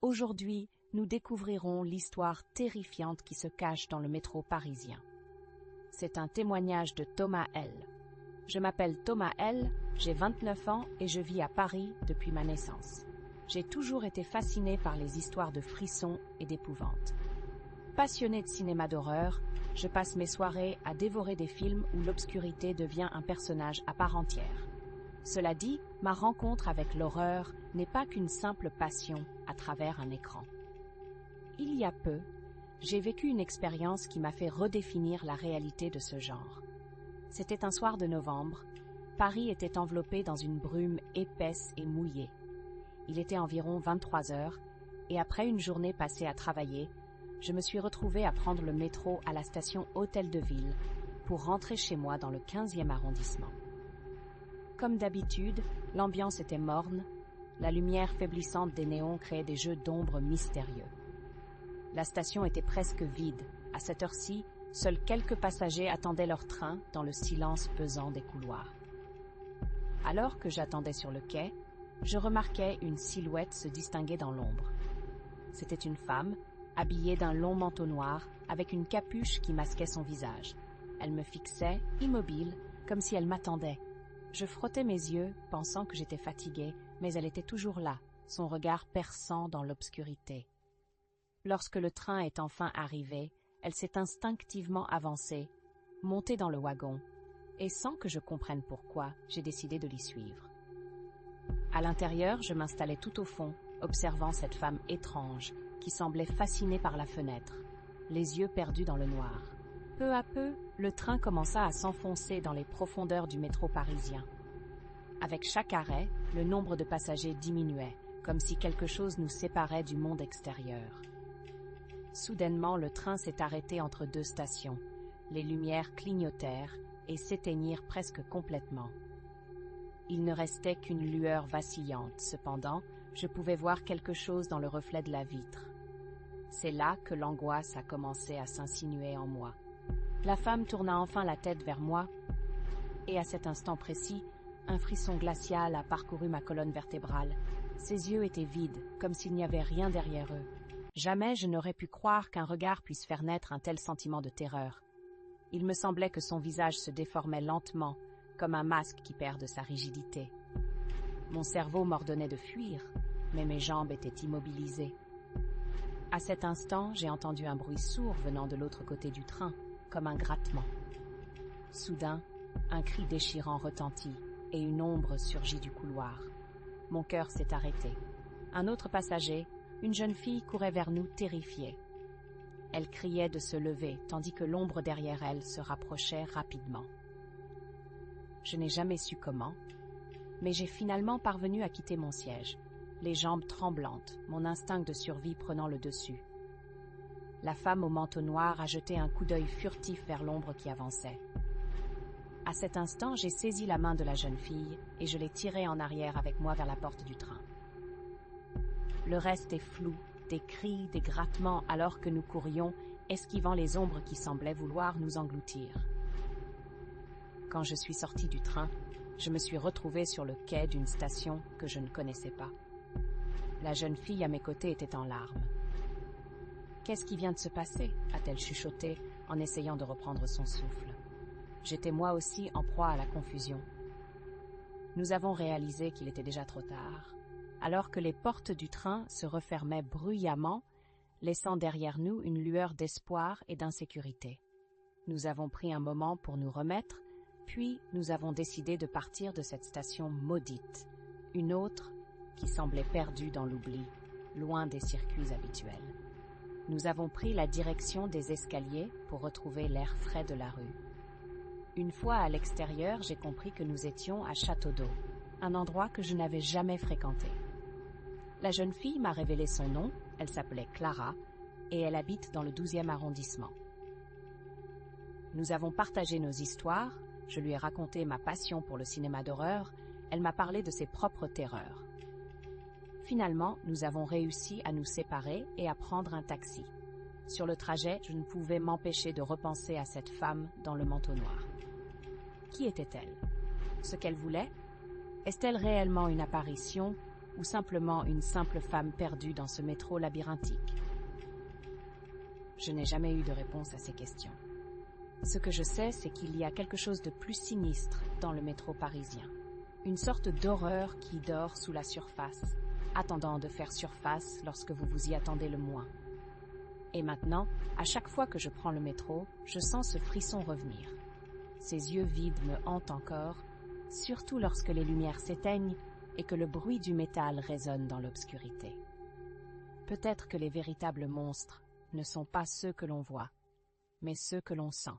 Aujourd'hui, nous découvrirons l'histoire terrifiante qui se cache dans le métro parisien. C'est un témoignage de Thomas L. Je m'appelle Thomas L., j'ai 29 ans et je vis à Paris depuis ma naissance. J'ai toujours été fasciné par les histoires de frissons et d'épouvante. Passionné de cinéma d'horreur, je passe mes soirées à dévorer des films où l'obscurité devient un personnage à part entière. Cela dit, ma rencontre avec l'horreur n'est pas qu'une simple passion à travers un écran. Il y a peu, j'ai vécu une expérience qui m'a fait redéfinir la réalité de ce genre. C'était un soir de novembre, Paris était enveloppé dans une brume épaisse et mouillée. Il était environ 23 heures, et après une journée passée à travailler, je me suis retrouvée à prendre le métro à la station Hôtel de Ville pour rentrer chez moi dans le 15e arrondissement. Comme d'habitude, l'ambiance était morne, la lumière faiblissante des néons créait des jeux d'ombre mystérieux. La station était presque vide. À cette heure-ci, seuls quelques passagers attendaient leur train dans le silence pesant des couloirs. Alors que j'attendais sur le quai, je remarquai une silhouette se distinguer dans l'ombre. C'était une femme, habillée d'un long manteau noir, avec une capuche qui masquait son visage. Elle me fixait, immobile, comme si elle m'attendait. Je frottais mes yeux, pensant que j'étais fatiguée, mais elle était toujours là, son regard perçant dans l'obscurité. Lorsque le train est enfin arrivé, elle s'est instinctivement avancée, montée dans le wagon, et sans que je comprenne pourquoi, j'ai décidé de l'y suivre. À l'intérieur, je m'installais tout au fond, observant cette femme étrange, qui semblait fascinée par la fenêtre, les yeux perdus dans le noir. Peu à peu, le train commença à s'enfoncer dans les profondeurs du métro parisien. Avec chaque arrêt, le nombre de passagers diminuait, comme si quelque chose nous séparait du monde extérieur. Soudainement, le train s'est arrêté entre deux stations. Les lumières clignotèrent et s'éteignirent presque complètement. Il ne restait qu'une lueur vacillante. Cependant, je pouvais voir quelque chose dans le reflet de la vitre. C'est là que l'angoisse a commencé à s'insinuer en moi. La femme tourna enfin la tête vers moi, et à cet instant précis, un frisson glacial a parcouru ma colonne vertébrale. Ses yeux étaient vides, comme s'il n'y avait rien derrière eux. Jamais je n'aurais pu croire qu'un regard puisse faire naître un tel sentiment de terreur. Il me semblait que son visage se déformait lentement, comme un masque qui perd de sa rigidité. Mon cerveau m'ordonnait de fuir, mais mes jambes étaient immobilisées. À cet instant, j'ai entendu un bruit sourd venant de l'autre côté du train, comme un grattement. Soudain, un cri déchirant retentit, et une ombre surgit du couloir. Mon cœur s'est arrêté. Un autre passager, une jeune fille, courait vers nous terrifiée. Elle criait de se lever, tandis que l'ombre derrière elle se rapprochait rapidement. Je n'ai jamais su comment, mais j'ai finalement parvenu à quitter mon siège, les jambes tremblantes, mon instinct de survie prenant le dessus. La femme au manteau noir a jeté un coup d'œil furtif vers l'ombre qui avançait. À cet instant, j'ai saisi la main de la jeune fille et je l'ai tirée en arrière avec moi vers la porte du train. Le reste est flou, des cris, des grattements alors que nous courions, esquivant les ombres qui semblaient vouloir nous engloutir. Quand je suis sortie du train, je me suis retrouvée sur le quai d'une station que je ne connaissais pas. La jeune fille à mes côtés était en larmes. « Qu'est-ce qui vient de se passer ?» a-t-elle chuchoté en essayant de reprendre son souffle. J'étais moi aussi en proie à la confusion. Nous avons réalisé qu'il était déjà trop tard, alors que les portes du train se refermaient bruyamment, laissant derrière nous une lueur d'espoir et d'insécurité. Nous avons pris un moment pour nous remettre, puis nous avons décidé de partir de cette station maudite, une autre qui semblait perdue dans l'oubli, loin des circuits habituels. Nous avons pris la direction des escaliers pour retrouver l'air frais de la rue. Une fois à l'extérieur, j'ai compris que nous étions à Château d'Eau, un endroit que je n'avais jamais fréquenté. La jeune fille m'a révélé son nom, elle s'appelait Clara, et elle habite dans le 12e arrondissement. Nous avons partagé nos histoires, je lui ai raconté ma passion pour le cinéma d'horreur, elle m'a parlé de ses propres terreurs. Finalement, nous avons réussi à nous séparer et à prendre un taxi. Sur le trajet, je ne pouvais m'empêcher de repenser à cette femme dans le manteau noir. Qui était-elle? Ce qu'elle voulait? Est-elle réellement une apparition ou simplement une simple femme perdue dans ce métro labyrinthique? Je n'ai jamais eu de réponse à ces questions. Ce que je sais, c'est qu'il y a quelque chose de plus sinistre dans le métro parisien. Une sorte d'horreur qui dort sous la surface, attendant de faire surface lorsque vous vous y attendez le moins. Et maintenant, à chaque fois que je prends le métro, je sens ce frisson revenir. Ces yeux vides me hantent encore, surtout lorsque les lumières s'éteignent et que le bruit du métal résonne dans l'obscurité. Peut-être que les véritables monstres ne sont pas ceux que l'on voit, mais ceux que l'on sent.